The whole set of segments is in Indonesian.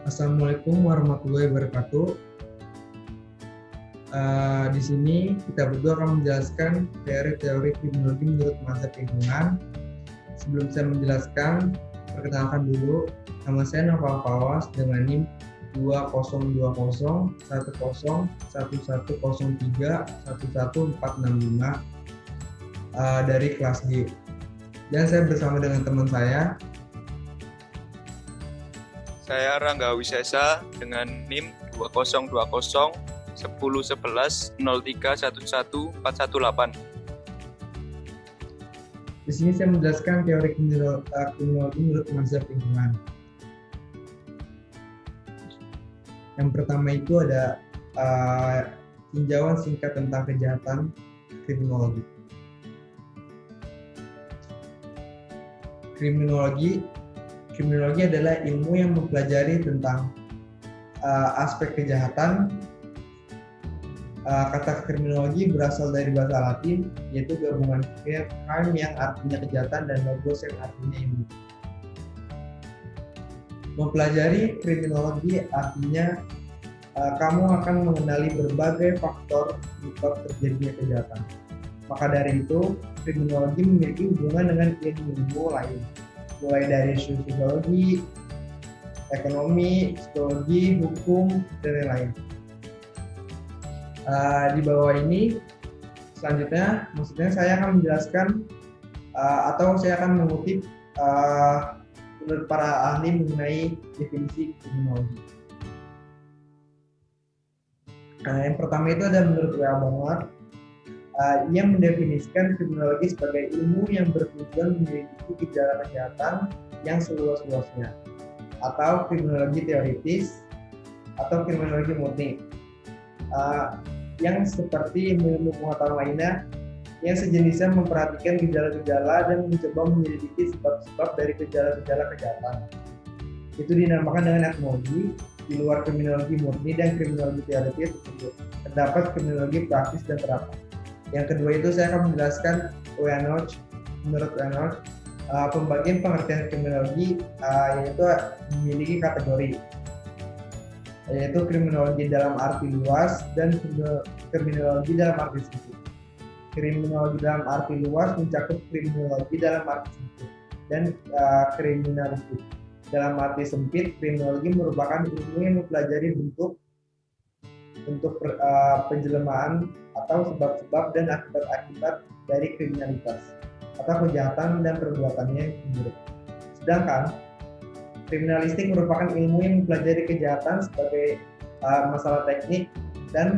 Assalamualaikum warahmatullahi wabarakatuh. Di sini kita berdua akan menjelaskan teori-teori kriminologi menurut mazhab lingkungan. Sebelum saya menjelaskan, perkenalkan dulu. Nama saya Noval Fawaz dengan NIM 20201011031165 dari kelas G. Dan saya bersama dengan teman saya. Saya Rangga Wisesa dengan NIM 202011101103111418. Di sini saya menjelaskan teori kriminologi menurut mazhab lingkungan. Yang pertama itu ada tinjauan singkat tentang kejahatan kriminologi. Kriminologi adalah ilmu yang mempelajari tentang aspek kejahatan. Kata kriminologi berasal dari bahasa Latin, yaitu gabungan crime yang artinya kejahatan dan logos yang artinya ilmu. Mempelajari kriminologi artinya kamu akan mengenali berbagai faktor penyebab terjadinya kejahatan. Maka dari itu, kriminologi memiliki hubungan dengan ilmu-ilmu lain, mulai dari sosiologi, ekonomi, psikologi, hukum, dan lain-lain. Di bawah ini, selanjutnya, maksudnya saya akan menjelaskan atau saya akan mengutip menurut para ahli mengenai definisi kriminologi. Yang pertama itu ada menurut W.A. Bongar. Ia mendefinisikan kriminologi sebagai ilmu yang bertujuan menyelidiki gejala kejahatan yang seluas-luasnya, atau kriminologi teoritis, atau kriminologi murni, yang seperti ilmu pengetahuan lainnya yang sejenisnya memperhatikan gejala-gejala dan mencoba menyelidiki sebab-sebab dari gejala-gejala kejahatan. Itu dinamakan dengan etnologi. Di luar kriminologi murni dan kriminologi teoritis tersebut terdapat kriminologi praktis dan terapan. Yang kedua itu saya akan menjelaskan menurut Reynolds, pembagian pengertian kriminologi yaitu memiliki kategori, yaitu kriminologi dalam arti luas dan kriminologi dalam arti sempit. Kriminologi dalam arti luas mencakup kriminologi dalam arti sempit dan kriminalistik. Dalam arti sempit, kriminologi merupakan ilmu yang mempelajari bentuk penjelamaan atau sebab-sebab dan akibat-akibat dari kriminalitas atau kejahatan dan perbuatannya sendiri. Sedangkan kriminalistik merupakan ilmu yang mempelajari kejahatan sebagai masalah teknik dan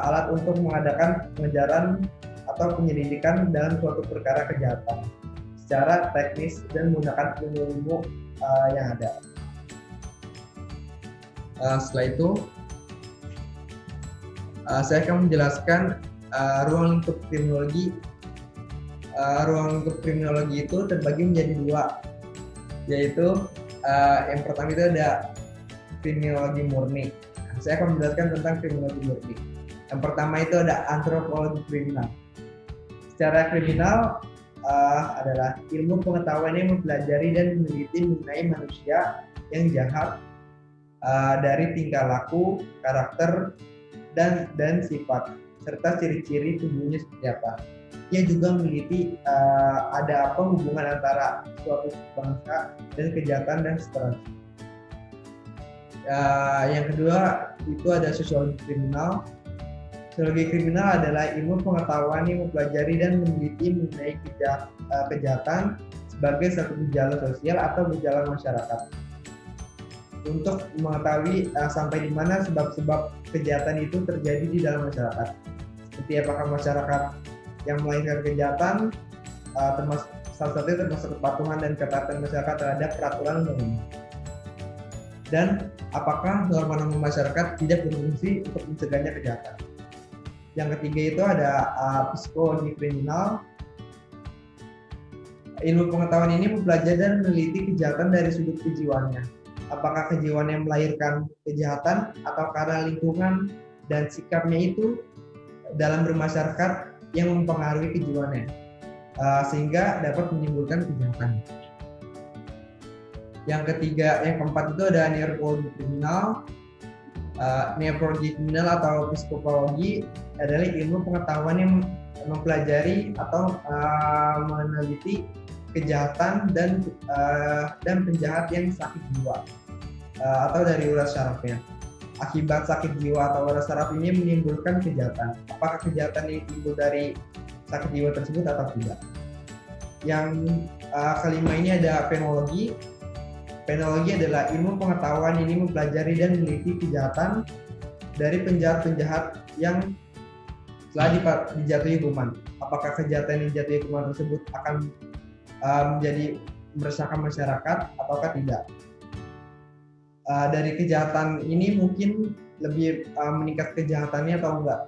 alat untuk mengadakan pengejaran atau penyelidikan dalam suatu perkara kejahatan secara teknis dan menggunakan ilmu-ilmu yang ada. Setelah itu, saya akan menjelaskan ruang lingkup kriminologi. Ruang lingkup kriminologi itu terbagi menjadi dua, yaitu yang pertama itu ada kriminologi murni. Saya akan menjelaskan tentang kriminologi murni. Yang pertama itu ada antropologi kriminal. Secara kriminal adalah ilmu pengetahuan yang mempelajari dan meneliti mengenai manusia yang jahat dari tingkah laku, karakter, dan sifat, serta ciri-ciri tubuhnya seperti apa. Ia juga meneliti ada apa hubungan antara suatu bangsa dan kejahatan dan seterusnya. Yang kedua itu ada sosiologi kriminal. Sosiologi kriminal adalah ilmu pengetahuan yang mempelajari dan meneliti mengenai kejahatan sebagai satu gejala sosial atau gejala masyarakat. Untuk mengetahui sampai di mana sebab-sebab kejahatan itu terjadi di dalam masyarakat. Seperti apakah masyarakat yang melahirkan kejahatan, salah satunya termasuk kepatuhan dan ketaatan masyarakat terhadap peraturan undang-undang. Dan apakah norma-norma masyarakat tidak berfungsi untuk mencegahnya kejahatan. Yang ketiga itu ada psikologi kriminal. Ilmu pengetahuan ini mempelajari dan meneliti kejahatan dari sudut kejiwaannya. Apakah kejiwaan yang melahirkan kejahatan atau karena lingkungan dan sikapnya itu dalam bermasyarakat yang mempengaruhi kejiwaannya sehingga dapat menimbulkan kejahatan. Yang ketiga, yang keempat itu ada neurologi kriminal. Neurologi kriminal atau psikologi adalah ilmu pengetahuan yang mempelajari atau meneliti kejahatan dan penjahat yang sakit jiwa atau dari ulas syarafnya. Akibat sakit jiwa atau ulas syaraf ini menimbulkan kejahatan. Apakah kejahatan ini timbul dari sakit jiwa tersebut atau tidak? Yang kelima ini ada penologi. Penologi adalah ilmu pengetahuan ini mempelajari dan meneliti kejahatan dari penjahat-penjahat yang telah dijatuhi hukuman. Apakah kejahatan yang dijatuhi hukuman tersebut akan menjadi meresahkan masyarakat ataukah tidak? Dari kejahatan ini mungkin lebih meningkat kejahatannya atau enggak?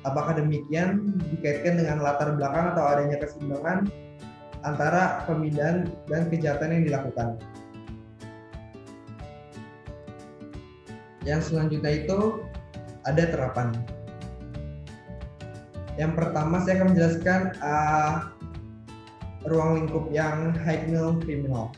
Apakah demikian dikaitkan dengan latar belakang atau adanya keseimbangan antara pemindahan dan kejahatan yang dilakukan? Yang selanjutnya itu ada terapan. Yang pertama saya akan menjelaskan ruang lingkup yang high-knell criminal.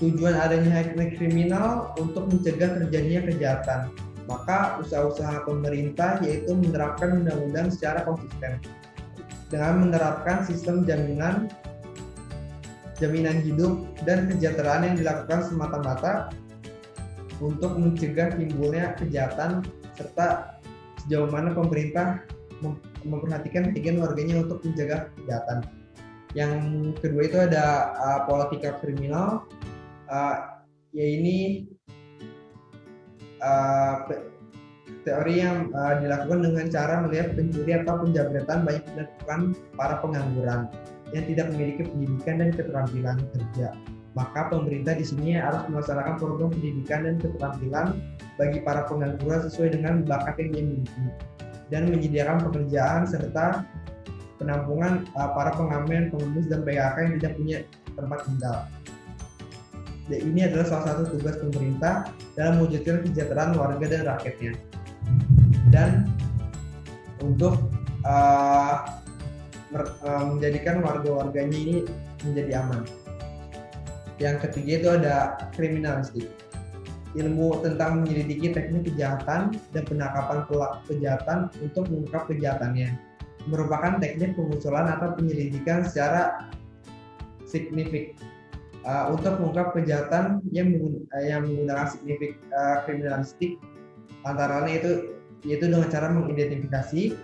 Tujuan adanya high-knell criminal untuk mencegah terjadinya kejahatan. Maka usaha-usaha pemerintah yaitu menerapkan undang-undang secara konsisten dengan menerapkan sistem jaminan hidup dan kesejahteraan yang dilakukan semata-mata untuk mencegah timbulnya kejahatan serta sejauh mana pemerintah memperhatikan keinginan warganya untuk mencegah kejahatan. Yang kedua itu ada politika kriminal, yaitu teori yang dilakukan dengan cara melihat pencuri atau penjabretan banyak dilakukan para pengangguran yang tidak memiliki pendidikan dan keterampilan kerja. Maka pemerintah di sini harus melaksanakan program pendidikan dan keterampilan bagi para pengangguran sesuai dengan bakat yang dia miliki dan menyediakan pekerjaan serta penampungan para pengamen, pengemis dan PKK yang tidak punya tempat tinggal. Dan ini adalah salah satu tugas pemerintah dalam mewujudkan kesejahteraan warga dan rakyatnya dan untuk menjadikan warga-warganya ini menjadi aman. Yang ketiga itu ada kriminalistik, ilmu tentang menyelidiki teknik kejahatan dan penangkapan pelaku kejahatan untuk mengungkap kejahatannya. Merupakan teknik pengusulan atau penyelidikan secara signifik untuk mengungkap kejahatan yang menggunakan kriminalistik, antara lain yaitu dengan cara mengidentifikasi,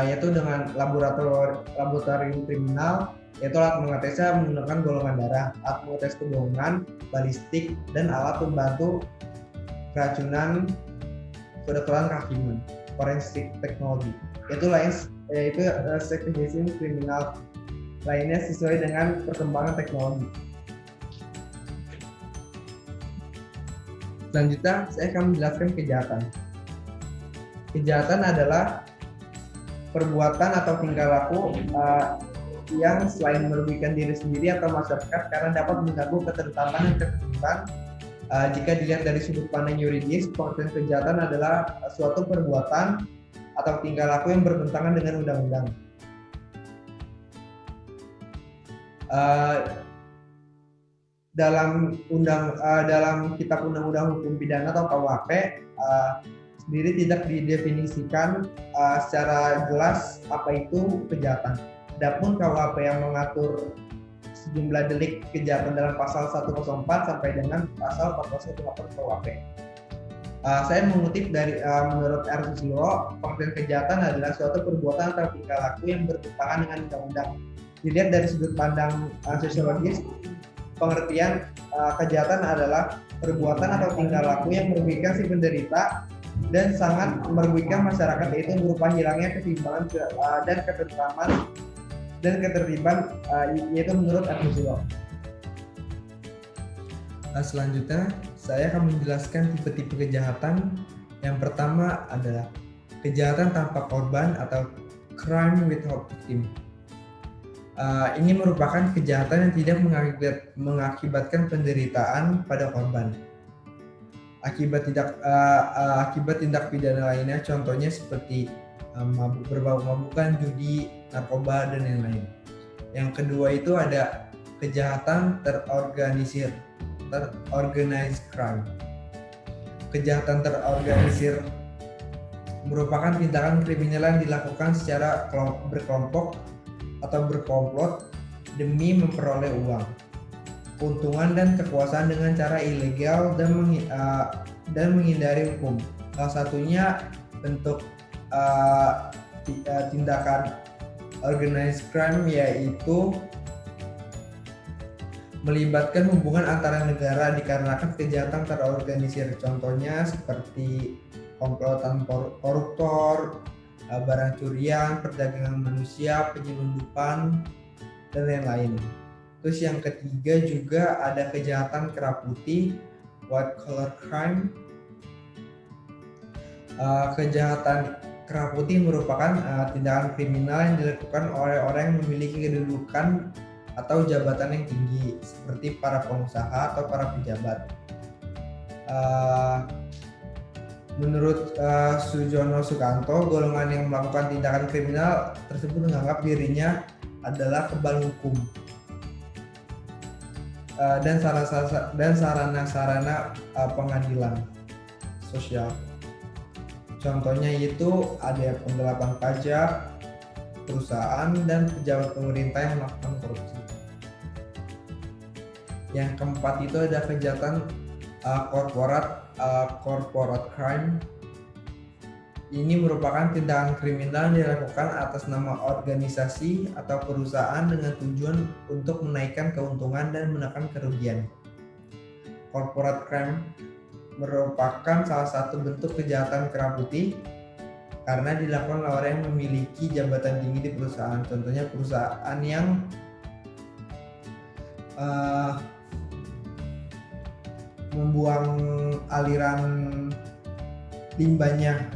yaitu dengan laboratorium kriminal, yaitu alat mengetesnya menggunakan golongan darah, alat mengetes kebohongan, balistik, dan alat pembantu keracunan, kedokteran kehakiman, forensik teknologi. Yaitu sektor kriminal lainnya sesuai dengan perkembangan teknologi. Selanjutnya, saya akan menjelaskan kejahatan. Kejahatan adalah perbuatan atau tingkah laku yang selain merugikan diri sendiri atau masyarakat karena dapat mengganggu ketentraman dan ketertiban. Jika dilihat dari sudut pandang yuridis, pengertian kejahatan adalah suatu perbuatan atau tingkah laku yang bertentangan dengan undang-undang. Dalam kitab undang-undang hukum pidana atau KUHP sendiri tidak didefinisikan secara jelas apa itu kejahatan. Adapun KUHP yang mengatur sejumlah delik kejahatan dalam pasal 104 sampai dengan pasal 418 KUHP. Saya mengutip dari menurut R. Susilo, pengertian kejahatan adalah suatu perbuatan atau tingkah laku yang bertentangan dengan undang-undang. Dilihat dari sudut pandang sosiologis, pengertian kejahatan adalah perbuatan atau tingkah laku yang merugikan si penderita dan sangat merugikan masyarakat, yaitu berupa hilangnya keseimbangan dan ketentraman dan ketertiban, yaitu menurut Arnuzilo. Selanjutnya saya akan menjelaskan tipe-tipe kejahatan. Yang pertama adalah kejahatan tanpa korban atau crime without victim. Ini merupakan kejahatan yang tidak mengakibatkan penderitaan pada korban. Akibat tindak pidana lainnya, contohnya seperti berbau mabukan, judi, narkoba, dan lain-lain. Yang kedua itu ada kejahatan terorganisir, organized crime. Kejahatan terorganisir merupakan tindakan kriminal yang dilakukan secara berkelompok atau berkomplot demi memperoleh uang, keuntungan dan kekuasaan dengan cara ilegal dan menghindari hukum. Salah satunya bentuk tindakan organized crime yaitu melibatkan hubungan antara negara dikarenakan kejahatan terorganisir. Contohnya seperti komplotan koruptor, barang curian, perdagangan manusia, penyelundupan, dan lain-lain. Terus yang ketiga juga ada kejahatan kera putih, white collar crime. Kejahatan kera putih merupakan tindakan kriminal yang dilakukan oleh orang yang memiliki kedudukan atau jabatan yang tinggi, seperti para pengusaha atau para pejabat. Menurut Sujono Sukanto, golongan yang melakukan tindakan kriminal tersebut menganggap dirinya adalah kebal hukum dan sarana-sarana pengadilan sosial. Contohnya itu ada penggelapan pajak, perusahaan, dan pejabat pemerintah yang melakukan korupsi. Yang keempat itu ada kejahatan corporate crime. Ini merupakan tindakan kriminal yang dilakukan atas nama organisasi atau perusahaan dengan tujuan untuk menaikkan keuntungan dan menekan kerugian. Corporate crime merupakan salah satu bentuk kejahatan kera putih karena dilakukan oleh orang yang memiliki jabatan tinggi di perusahaan. Contohnya perusahaan yang membuang aliran limbahnya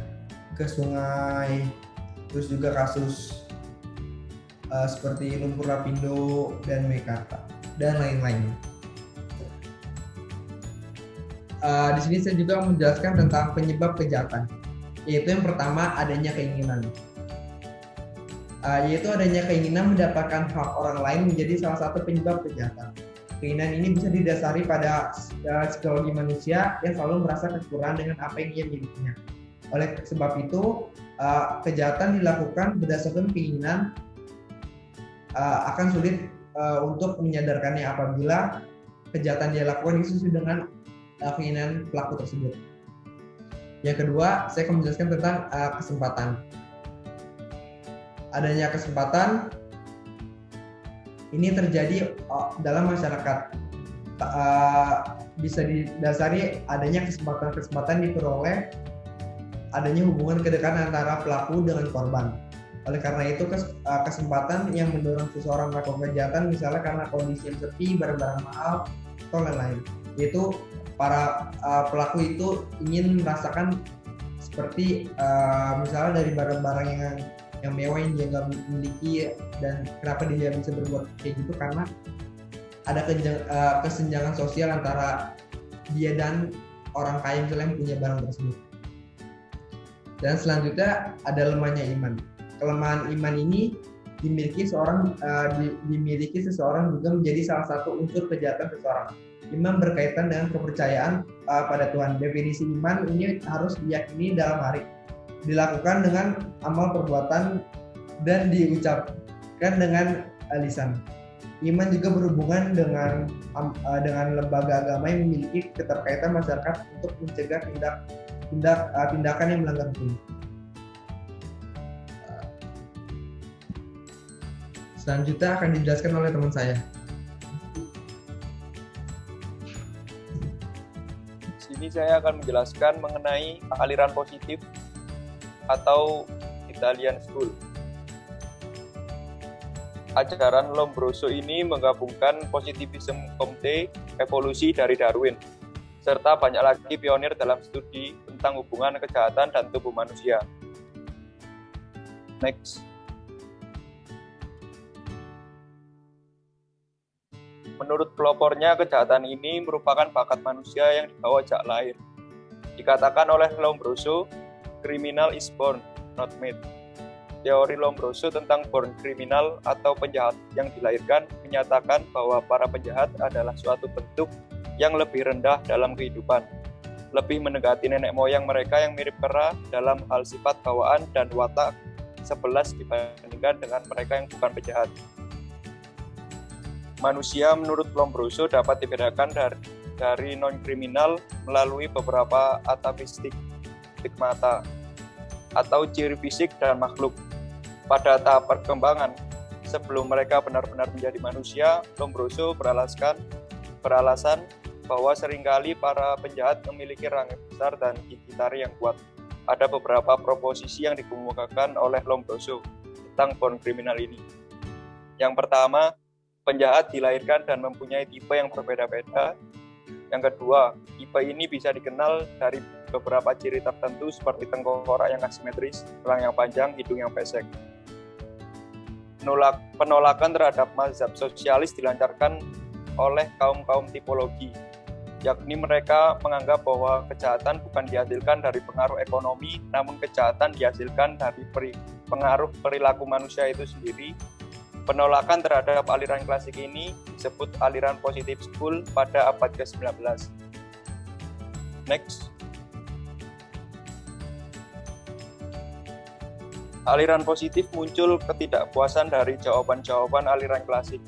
ke sungai, terus juga kasus seperti lumpur lapindo dan Meikarta dan lain-lain. Di sini saya juga menjelaskan tentang penyebab kejahatan, yaitu yang pertama adanya keinginan. Yaitu adanya keinginan mendapatkan hak orang lain menjadi salah satu penyebab kejahatan. Keinginan ini bisa didasari pada psikologi manusia yang selalu merasa kekurangan dengan apa yang ia milikinya. Oleh sebab itu, kejahatan dilakukan berdasarkan keinginan akan sulit untuk menyadarkannya apabila kejahatan dia lakukan sesuai dengan keinginan pelaku tersebut. Yang kedua, saya akan menjelaskan tentang kesempatan. Adanya kesempatan ini terjadi dalam masyarakat, bisa didasari adanya kesempatan diperoleh adanya hubungan kedekatan antara pelaku dengan korban. Oleh karena itu kesempatan yang mendorong seseorang melakukan kejahatan, misalnya karena kondisi yang sepi, barang-barang mahal, atau lain-lain. Yaitu para pelaku itu ingin merasakan seperti misalnya dari barang-barang yang mewah yang dia nggak miliki, dan kenapa dia bisa berbuat kayak gitu karena ada kesenjangan sosial antara dia dan orang kaya misalnya yang punya barang tersebut. Dan selanjutnya ada lemahnya iman. Kelemahan iman ini dimiliki seseorang juga menjadi salah satu unsur kejahatan seseorang. Iman berkaitan dengan kepercayaan pada Tuhan. Definisi iman ini harus diyakini dalam hati, dilakukan dengan amal perbuatan, dan diucapkan dengan lisan. Iman juga berhubungan dengan lembaga agama yang memiliki keterkaitan masyarakat untuk mencegah tindakan yang melanggar hukum. Selanjutnya akan dijelaskan oleh teman saya. Sini saya akan menjelaskan mengenai aliran positif atau Italian School. Ajaran Lombroso ini menggabungkan positivisme Comte, evolusi dari Darwin, serta banyak lagi pionir dalam studi tentang hubungan kejahatan dan tubuh manusia. Next. Menurut pelopornya, kejahatan ini merupakan bakat manusia yang dibawa sejak lahir. Dikatakan oleh Lombroso, criminal is born, not made. Teori Lombroso tentang born criminal atau penjahat yang dilahirkan menyatakan bahwa para penjahat adalah suatu bentuk yang lebih rendah dalam kehidupan, lebih mendekati nenek moyang mereka yang mirip kera dalam hal sifat bawaan dan watak 11 dibandingkan dengan mereka yang bukan penjahat. Manusia menurut Lombroso dapat dibedakan dari non-kriminal melalui beberapa atavistik stigmata atau ciri fisik dan makhluk. Pada tahap perkembangan, sebelum mereka benar-benar menjadi manusia, Lombroso beralasan bahwa seringkali para penjahat memiliki rangai besar dan gigi taring yang kuat. Ada beberapa proposisi yang dikemukakan oleh Lombroso tentang born criminal ini. Yang pertama, penjahat dilahirkan dan mempunyai tipe yang berbeda-beda. Yang kedua, tipe ini bisa dikenal dari beberapa ciri tertentu seperti tengkorak yang asimetris, tulang yang panjang, hidung yang pesek. Penolakan terhadap mazhab sosialis dilancarkan oleh kaum-kaum tipologi, yakni mereka menganggap bahwa kejahatan bukan dihasilkan dari pengaruh ekonomi, namun kejahatan dihasilkan dari pengaruh perilaku manusia itu sendiri. Penolakan terhadap aliran klasik ini disebut aliran positive school pada abad ke-19. Next. Aliran positif muncul ketidakpuasan dari jawaban-jawaban aliran klasik.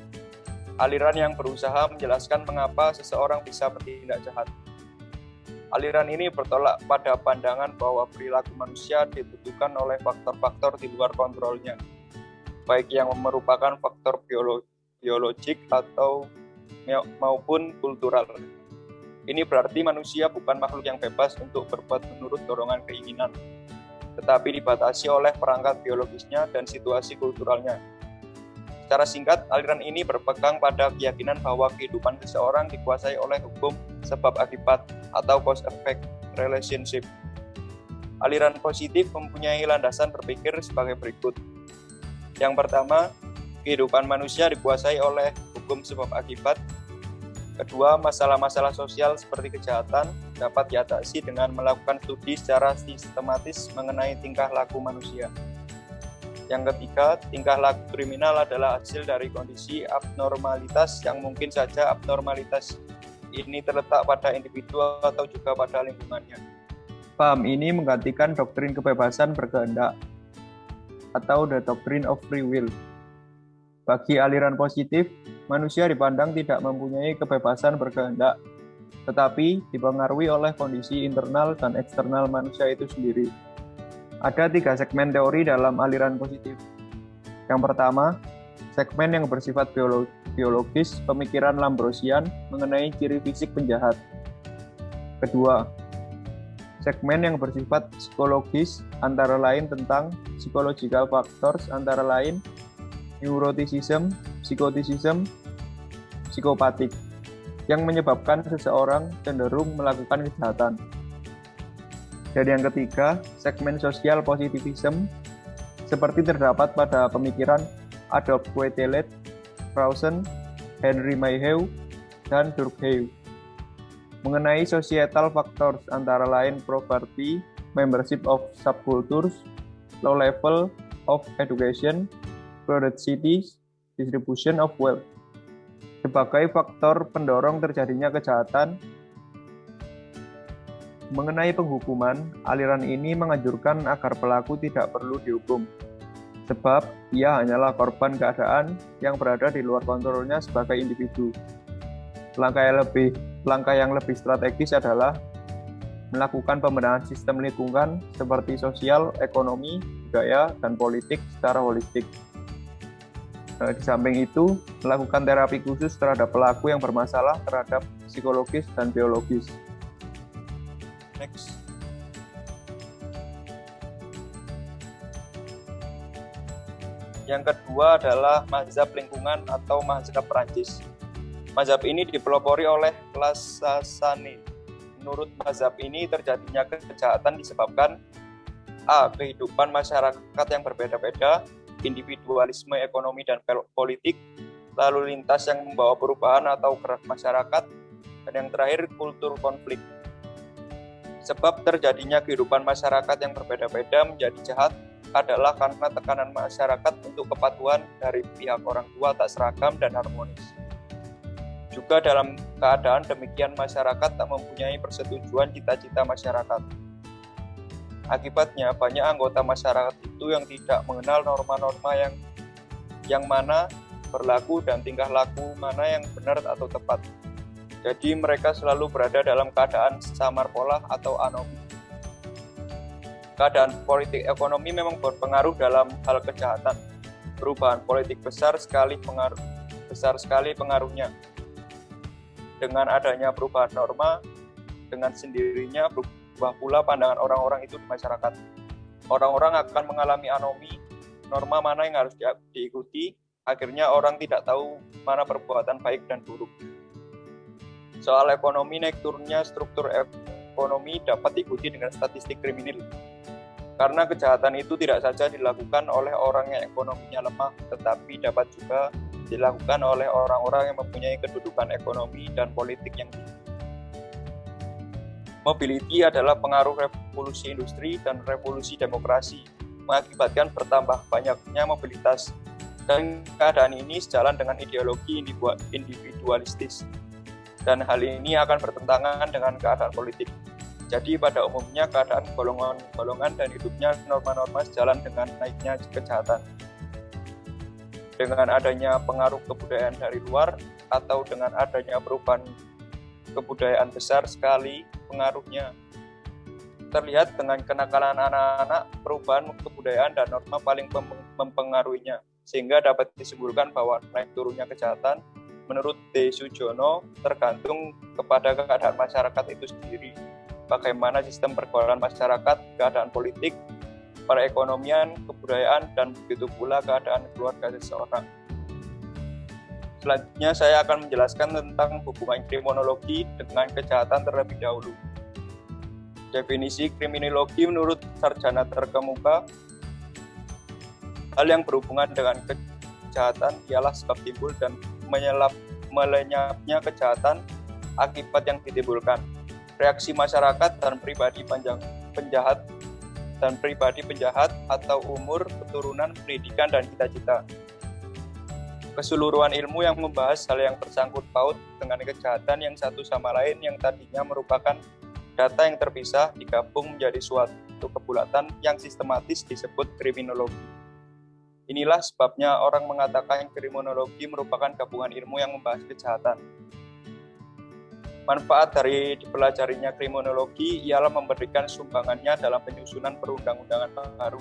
Aliran yang berusaha menjelaskan mengapa seseorang bisa bertindak jahat. Aliran ini bertolak pada pandangan bahwa perilaku manusia ditentukan oleh faktor-faktor di luar kontrolnya, baik yang merupakan faktor biologik atau maupun kultural. Ini berarti manusia bukan makhluk yang bebas untuk berbuat menurut dorongan keinginan, tetapi dibatasi oleh perangkat biologisnya dan situasi kulturalnya. Secara singkat, aliran ini berpegang pada keyakinan bahwa kehidupan seseorang dikuasai oleh hukum sebab akibat atau cause-effect relationship. Aliran positif mempunyai landasan berpikir sebagai berikut. Yang pertama, kehidupan manusia dikuasai oleh hukum sebab akibat. Kedua, masalah-masalah sosial seperti kejahatan dapat diatasi dengan melakukan studi secara sistematis mengenai tingkah laku manusia. Yang ketiga, tingkah laku kriminal adalah hasil dari kondisi abnormalitas yang mungkin saja abnormalitas ini terletak pada individu atau juga pada lingkungannya. Paham ini menggantikan doktrin kebebasan berkehendak atau the doctrine of free will. Bagi aliran positif, manusia dipandang tidak mempunyai kebebasan berkehendak, tetapi dipengaruhi oleh kondisi internal dan eksternal manusia itu sendiri. Ada 3 segmen teori dalam aliran positif. Yang pertama, segmen yang bersifat biologis, pemikiran Lombrosian mengenai ciri fisik penjahat. Kedua, segmen yang bersifat psikologis, antara lain tentang psychological factors, antara lain neuroticism, psikotisism, psikopatik, yang menyebabkan seseorang cenderung melakukan kejahatan. Dan yang ketiga, segmen social positivism, seperti terdapat pada pemikiran Adolf Quetelet, Rawson, Henry Mayhew, dan Durkheim, mengenai societal factors, antara lain poverty, membership of subcultures, low level of education, crowded cities, distribution of wealth. Sebagai faktor pendorong terjadinya kejahatan. Mengenai penghukuman, aliran ini menganjurkan agar pelaku tidak perlu dihukum, sebab ia hanyalah korban keadaan yang berada di luar kontrolnya sebagai individu. Langkah yang lebih strategis adalah melakukan pembenahan sistem lingkungan seperti sosial, ekonomi, budaya, dan politik secara holistik. Di samping itu, melakukan terapi khusus terhadap pelaku yang bermasalah terhadap psikologis dan biologis. Next. Yang kedua adalah mazhab lingkungan atau mazhab Perancis. Mazhab ini dipelopori oleh kelas Sasani. Menurut mazhab ini, terjadinya kejahatan disebabkan A. Kehidupan masyarakat yang berbeda-beda, individualisme ekonomi dan politik, lalu lintas yang membawa perubahan atau gerak masyarakat, dan yang terakhir kultur konflik. Sebab terjadinya kehidupan masyarakat yang berbeda-beda menjadi jahat adalah karena tekanan masyarakat untuk kepatuhan dari pihak orang tua tak seragam dan harmonis. Juga dalam keadaan demikian masyarakat tak mempunyai persetujuan cita-cita masyarakat. Akibatnya banyak anggota masyarakat itu yang tidak mengenal norma-norma yang mana berlaku dan tingkah laku mana yang benar atau tepat. Jadi mereka selalu berada dalam keadaan samar pola atau anomi. Keadaan politik ekonomi memang berpengaruh dalam hal kejahatan. Perubahan politik besar sekali pengaruhnya. Dengan adanya perubahan norma, dengan sendirinya berubah pula pandangan orang-orang itu di masyarakat. Orang-orang akan mengalami anomi, norma mana yang harus diikuti, akhirnya orang tidak tahu mana perbuatan baik dan buruk. Soal ekonomi, naik turunnya struktur ekonomi dapat diikuti dengan statistik kriminal. Karena kejahatan itu tidak saja dilakukan oleh orang yang ekonominya lemah, tetapi dapat juga dilakukan oleh orang-orang yang mempunyai kedudukan ekonomi dan politik yang tinggi. Mobility adalah pengaruh revolusi industri dan revolusi demokrasi, mengakibatkan bertambah banyaknya mobilitas. Dan keadaan ini sejalan dengan ideologi individualistis. Dan hal ini akan bertentangan dengan keadaan politik. Jadi pada umumnya keadaan golongan-golongan dan hidupnya norma-norma sejalan dengan naiknya kejahatan. Dengan adanya pengaruh kebudayaan dari luar atau dengan adanya perubahan kebudayaan besar sekali pengaruhnya. Terlihat dengan kenakalan anak-anak, perubahan kebudayaan dan norma paling mempengaruhinya. Sehingga dapat disimpulkan bahwa naik turunnya kejahatan menurut D. Sujono tergantung kepada keadaan masyarakat itu sendiri. Bagaimana sistem pergaulan masyarakat, keadaan politik, perekonomian, kebudayaan, dan begitu pula keadaan keluarga seseorang. Selanjutnya saya akan menjelaskan tentang hubungan kriminologi dengan kejahatan terlebih dahulu. Definisi kriminologi menurut sarjana terkemuka, hal yang berhubungan dengan kejahatan ialah sebab timbul dan melenyapnya kejahatan akibat yang ditimbulkan. Reaksi masyarakat dan pribadi penjahat atau umur, keturunan, pendidikan, dan cita-cita. Keseluruhan ilmu yang membahas hal yang bersangkut paut dengan kejahatan yang satu sama lain yang tadinya merupakan data yang terpisah digabung menjadi suatu kebulatan yang sistematis disebut kriminologi. Inilah sebabnya orang mengatakan kriminologi merupakan gabungan ilmu yang membahas kejahatan. Manfaat dari dipelajarinya kriminologi ialah memberikan sumbangannya dalam penyusunan perundang-undangan baru,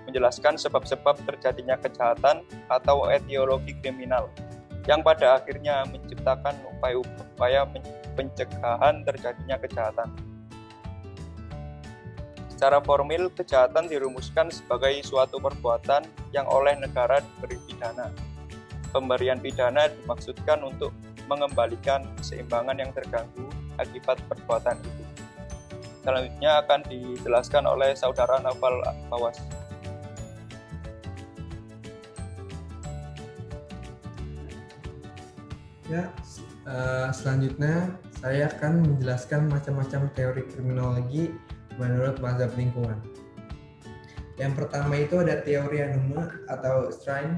menjelaskan sebab-sebab terjadinya kejahatan atau etiologi kriminal, yang pada akhirnya menciptakan upaya-upaya pencegahan terjadinya kejahatan. Secara formil, kejahatan dirumuskan sebagai suatu perbuatan yang oleh negara diberi pidana. Pemberian pidana dimaksudkan untuk mengembalikan keseimbangan yang terganggu akibat perbuatan itu. Selanjutnya akan dijelaskan oleh Saudara Naufal Bawas. Ya, selanjutnya saya akan menjelaskan macam-macam teori kriminologi menurut mazhab lingkungan. Yang pertama itu ada teori anuma atau Strain.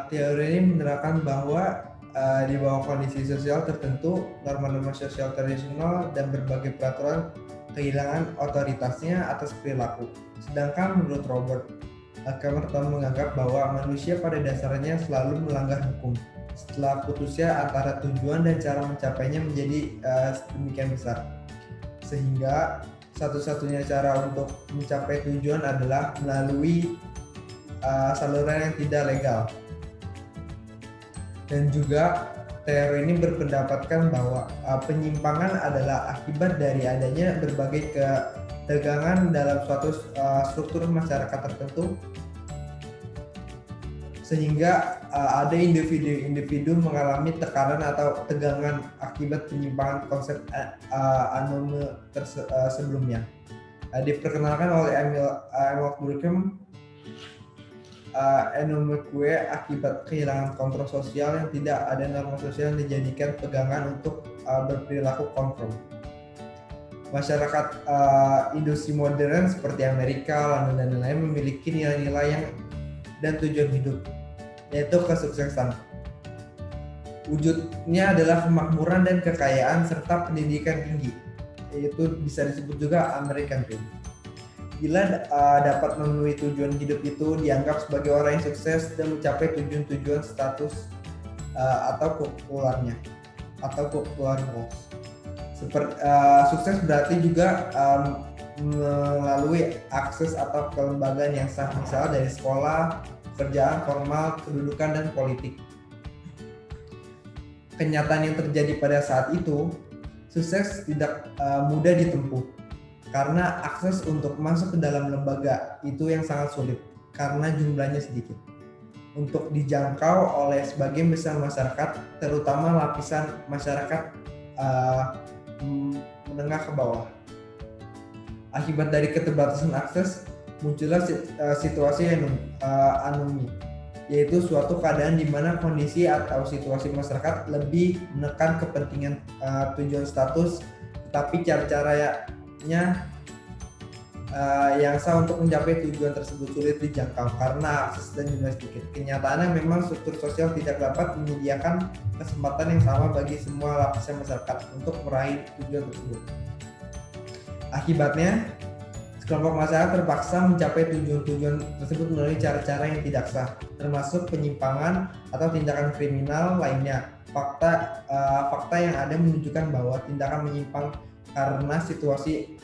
Teori ini menerangkan bahwa di bawah kondisi sosial tertentu, norma-norma sosial tradisional dan berbagai peraturan kehilangan otoritasnya atas perilaku. Sedangkan menurut Robert, Camerton menganggap bahwa manusia pada dasarnya selalu melanggar hukum setelah putusnya antara tujuan dan cara mencapainya menjadi sedemikian besar. Sehingga satu-satunya cara untuk mencapai tujuan adalah melalui saluran yang tidak legal. Dan juga teori ini berpendapatkan bahwa penyimpangan adalah akibat dari adanya berbagai ketegangan dalam suatu struktur masyarakat tertentu, sehingga ada individu mengalami tekanan atau tegangan akibat penyimpangan konsep anome sebelumnya. Diperkenalkan oleh Emil Durkheim, anomaque akibat kehilangan kontrol sosial yang tidak ada norma sosial yang dijadikan pegangan untuk berperilaku konform. Masyarakat industri modern seperti Amerika, London, dan lain-lain memiliki nilai-nilai dan tujuan hidup, yaitu kesuksesan. Wujudnya adalah kemakmuran dan kekayaan serta pendidikan tinggi, yaitu bisa disebut juga American Dream. Bila dapat memenuhi tujuan hidup itu dianggap sebagai orang yang sukses dan mencapai tujuan-tujuan status atau populernya atau popular goals. Sukses berarti juga melalui akses atau kelembagaan yang sah, misalnya dari sekolah, pekerjaan formal, kedudukan, dan politik. Kenyataan yang terjadi pada saat itu, sukses tidak mudah ditempuh karena akses untuk masuk ke dalam lembaga itu yang sangat sulit karena jumlahnya sedikit untuk dijangkau oleh sebagian besar masyarakat, terutama lapisan masyarakat menengah ke bawah. Akibat dari keterbatasan akses, muncullah situasi anomi, yaitu suatu keadaan di mana kondisi atau situasi masyarakat lebih menekan kepentingan tujuan status, tetapi cara-caranya yang sah untuk mencapai tujuan tersebut sulit dijangkau karena akses dan jumlah sedikit. Kenyataannya memang struktur sosial tidak dapat menyediakan kesempatan yang sama bagi semua lapisan masyarakat untuk meraih tujuan tersebut. Akibatnya, kelompok masyarakat terpaksa mencapai tujuan-tujuan tersebut melalui cara-cara yang tidak sah, termasuk penyimpangan atau tindakan kriminal lainnya. Fakta yang ada menunjukkan bahwa tindakan menyimpang karena situasi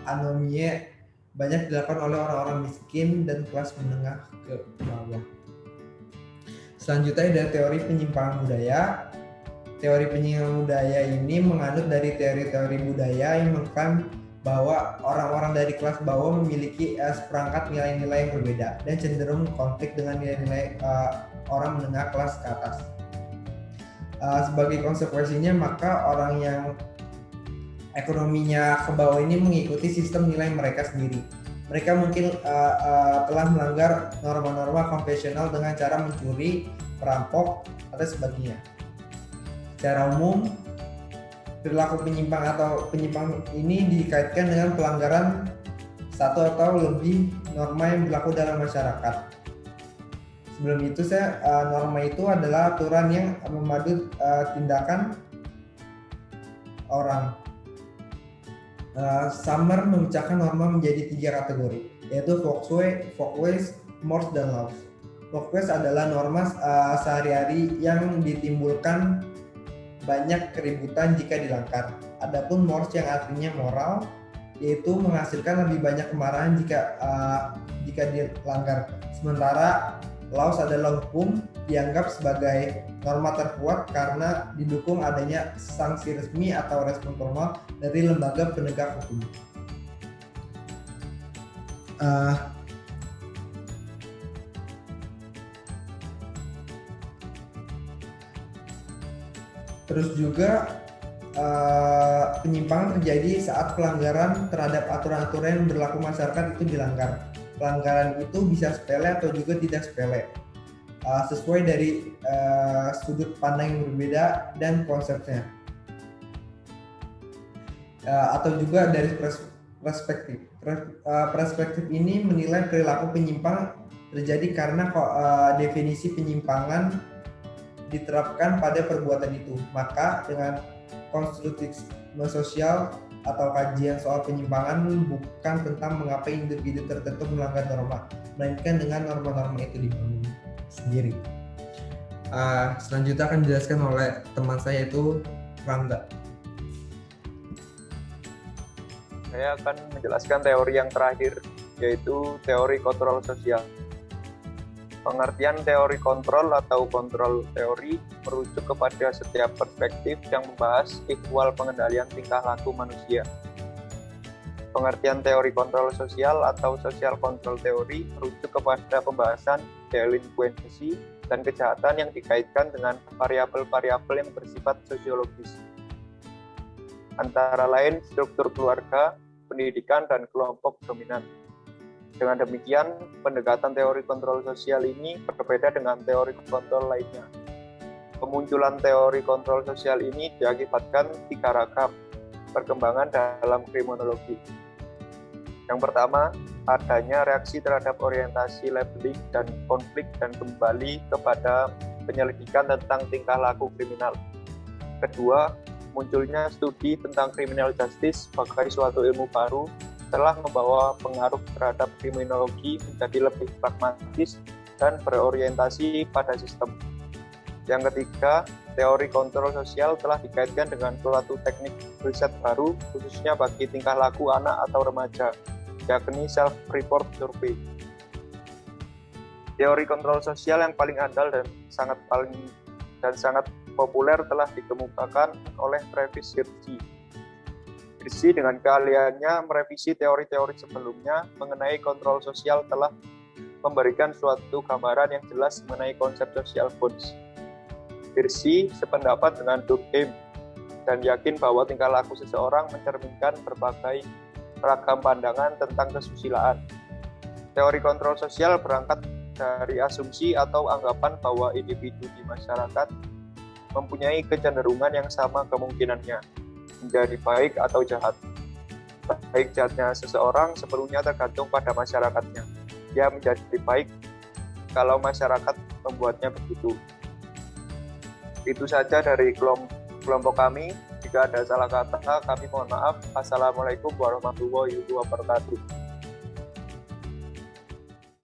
anomie banyak dilakukan oleh orang-orang miskin dan kelas menengah ke bawah. Selanjutnya ada teori penyimpangan budaya. Teori penyimpangan budaya ini menganut dari teori-teori budaya yang mengklaim bahwa orang-orang dari kelas bawah memiliki seperangkat nilai-nilai yang berbeda dan cenderung konflik dengan nilai-nilai orang menengah kelas ke atas. Sebagai konsekuensinya, maka orang yang ekonominya ke bawah ini mengikuti sistem nilai mereka sendiri. Mereka mungkin telah melanggar norma-norma konvensional dengan cara mencuri, perampok, atau sebagainya. Secara umum, perilaku penyimpang ini dikaitkan dengan pelanggaran satu atau lebih norma yang berlaku dalam masyarakat. Sebelum itu, norma itu adalah aturan yang memadu tindakan orang. Summer memecahkan norma menjadi 3 kategori, yaitu folkways, mores, dan laws. Folkways adalah norma sehari-hari yang ditimbulkan banyak keributan jika dilanggar. Adapun mores yang artinya moral, yaitu menghasilkan lebih banyak kemarahan jika dilanggar. Sementara laws adalah hukum, dianggap sebagai norma terkuat karena didukung adanya sanksi resmi atau respon formal dari lembaga penegak hukum. Terus juga penyimpangan terjadi saat pelanggaran terhadap aturan-aturan yang berlaku masyarakat itu dilanggar. Pelanggaran itu bisa sepele atau juga tidak sepele, sesuai dari sudut pandang yang berbeda dan konsepnya, atau juga dari perspektif. Perspektif ini menilai perilaku penyimpang terjadi karena definisi penyimpangan diterapkan pada perbuatan itu. Maka dengan konstruktivisme sosial atau kajian soal penyimpangan bukan tentang mengapa individu tertentu melanggar norma, melainkan dengan norma-norma itu dibangun sendiri. Selanjutnya akan dijelaskan oleh teman saya, itu Rangga. Saya akan menjelaskan teori yang terakhir, yaitu teori kontrol sosial. Pengertian teori kontrol atau kontrol teori merujuk kepada setiap perspektif yang membahas ihwal pengendalian tingkah laku manusia. Pengertian teori kontrol sosial atau social control teori merujuk kepada pembahasan delinkuensi dan kejahatan yang dikaitkan dengan variabel-variabel yang bersifat sosiologis, antara lain struktur keluarga, pendidikan, dan kelompok dominan. Dengan demikian, pendekatan teori kontrol sosial ini berbeda dengan teori kontrol lainnya. Kemunculan teori kontrol sosial ini diakibatkan 3 ragam. perkembangan dalam kriminologi. Yang pertama, adanya reaksi terhadap orientasi labeling dan konflik dan kembali kepada penyelidikan tentang tingkah laku kriminal. Kedua, munculnya studi tentang criminal justice sebagai suatu ilmu baru telah membawa pengaruh terhadap kriminologi menjadi lebih pragmatis dan berorientasi pada sistem. Yang ketiga, teori kontrol sosial telah dikaitkan dengan suatu teknik riset baru khususnya bagi tingkah laku anak atau remaja, yakni self-report survey. Teori kontrol sosial yang paling andal dan sangat populer telah dikemukakan oleh Travis Hirschi. Hirschi dengan keahliannya merevisi teori-teori sebelumnya mengenai kontrol sosial telah memberikan suatu gambaran yang jelas mengenai konsep social bonds. Hirschi sependapat dengan Durkheim dan yakin bahwa tingkah laku seseorang mencerminkan berbagai ragam pandangan tentang kesusilaan. Teori kontrol sosial berangkat dari asumsi atau anggapan bahwa individu di masyarakat mempunyai kecenderungan yang sama kemungkinannya menjadi baik atau jahat. Baik jahatnya seseorang sepenuhnya tergantung pada masyarakatnya. Dia menjadi baik kalau masyarakat membuatnya begitu. Itu saja dari kelompok kami. Jika ada salah kata, kami mohon maaf. Assalamualaikum warahmatullahi wabarakatuh.